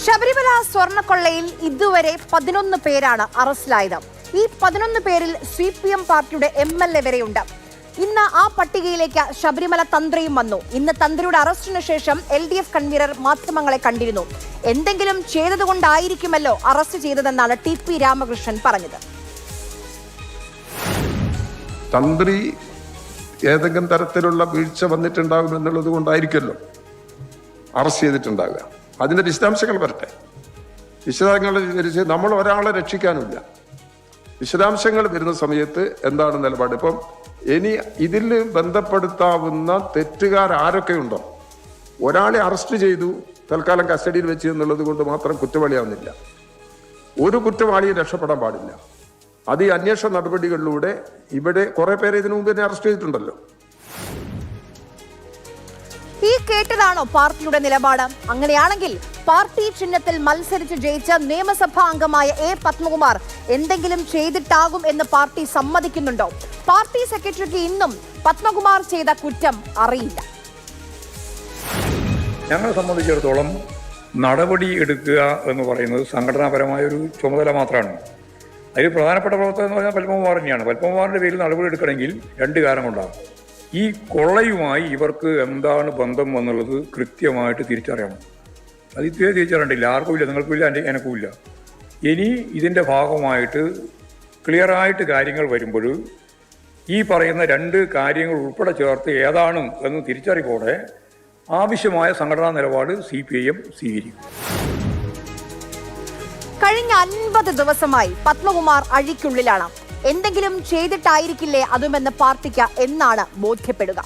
ശബരിമല സ്വർണ്ണക്കൊള്ളയിൽ ഇതുവരെ 11 പേരാണ് അറസ്റ്റിലായത്. ഈ 11 പേരിൽ CPM പാർട്ടിയുടെ MLA വരെയുണ്ട്. ഇന്ന് ആ പട്ടികയിലേക്ക് ശബരിമല തന്ത്രിയും വന്നു. ഇന്ന് തന്ത്രിയുടെ അറസ്റ്റിന് ശേഷം LDF കൺവീനർ മാധ്യമങ്ങളെ കണ്ടിരുന്നു. എന്തെങ്കിലും ചെയ്തതുകൊണ്ടായിരിക്കുമല്ലോ അറസ്റ്റ് ചെയ്തതെന്നാണ് TP രാമകൃഷ്ണൻ പറഞ്ഞത്. തന്ത്രി ഏതെങ്കിലും തരത്തിലുള്ള വീഴ്ച വന്നിട്ടുണ്ടാകും എന്നുള്ളത് കൊണ്ടായിരിക്കുമല്ലോ അറസ്റ്റ് ചെയ്തിട്ടുണ്ടാകുക. അതിന്റെ വിശദാംശങ്ങൾ വരട്ടെ. വിശദാംശങ്ങൾ നമ്മൾ ഒരാളെ രക്ഷിക്കാനില്ല. വിശദാംശങ്ങൾ വരുന്ന സമയത്ത് എന്താണ് നിലപാട്? ഇപ്പം ഇനി ഇതിൽ ബന്ധപ്പെടുത്താവുന്ന തെറ്റുകാർ ആരൊക്കെ ഉണ്ടോ, ഒരാളെ അറസ്റ്റ് ചെയ്തു തൽക്കാലം കസ്റ്റഡിയിൽ വെച്ച് എന്നുള്ളത് കൊണ്ട് മാത്രം കുറ്റവാളിയാവുന്നില്ല. ഒരു കുറ്റവാളിയും രക്ഷപ്പെടാൻ പാടില്ല. അത് ഈ അന്വേഷണ നടപടികളിലൂടെ ഇവിടെ കുറെ പേരെ ഇതിനു മുമ്പ് തന്നെ അറസ്റ്റ് ചെയ്തിട്ടുണ്ടല്ലോ. ഈ കേട്ടതാണോ പാർട്ടിയുടെ നിലപാട്? അങ്ങനെയാണെങ്കിൽ പാർട്ടി ചിഹ്നത്തിൽ മത്സരിച്ച് ജയിച്ച നിയമസഭാ അംഗമായ A. പത്മകുമാർ എന്തെങ്കിലും ചെയ്തിട്ടാകും എന്ന് പാർട്ടി സമ്മതിക്കുന്നുണ്ടോ? പാർട്ടി സെക്രട്ടറിക്ക് ഇന്നും പത്മകുമാർ ചെയ്ത കുറ്റം അറിയില്ല. ഞങ്ങളെ സംബന്ധിച്ചിടത്തോളം നടപടി എടുക്കുക എന്ന് പറയുന്നത് സംഘടനാപരമായ ഒരു ചുമതല മാത്രമാണ്. അതിൽ പ്രധാനപ്പെട്ട പ്രവർത്തനം എന്ന് പറഞ്ഞാൽ പത്മകുമാർ തന്നെയാണ്. പത്മകുമാറിൻ്റെ പേരിൽ നടപടി എടുക്കണമെങ്കിൽ 2 കാരണം കൊണ്ടാണ്. ഈ കൊള്ളയുമായി ഇവർക്ക് എന്താണ് ബന്ധം എന്നുള്ളത് കൃത്യമായിട്ട് തിരിച്ചറിയണം. അത് ഇതുവരെ തിരിച്ചറിയണ്ടില്ല. ആർക്കുമില്ല, നിങ്ങൾക്കുമില്ല, എനിക്കുമില്ല. ഇനി ഇതിൻ്റെ ഭാഗമായിട്ട് ക്ലിയറായിട്ട് കാര്യങ്ങൾ വരുമ്പോൾ ഈ പറയുന്ന 2 കാര്യങ്ങൾ ഉൾപ്പെടെ ചേർത്ത് ഏതാണ് എന്ന് തിരിച്ചറിവോടെ ആവശ്യമായ സംഘടനാ നിലപാട് CPIM സ്വീകരിക്കും. കഴിഞ്ഞ 50 ദിവസമായി പത്മകുമാർ അഴിക്കുള്ളിലാണ്. എന്തെങ്കിലും ചെയ്തിട്ടായിരിക്കില്ലേ അതുമെന്ന് പാർട്ടിക്ക് എന്നാണ് ബോധ്യപ്പെടുക?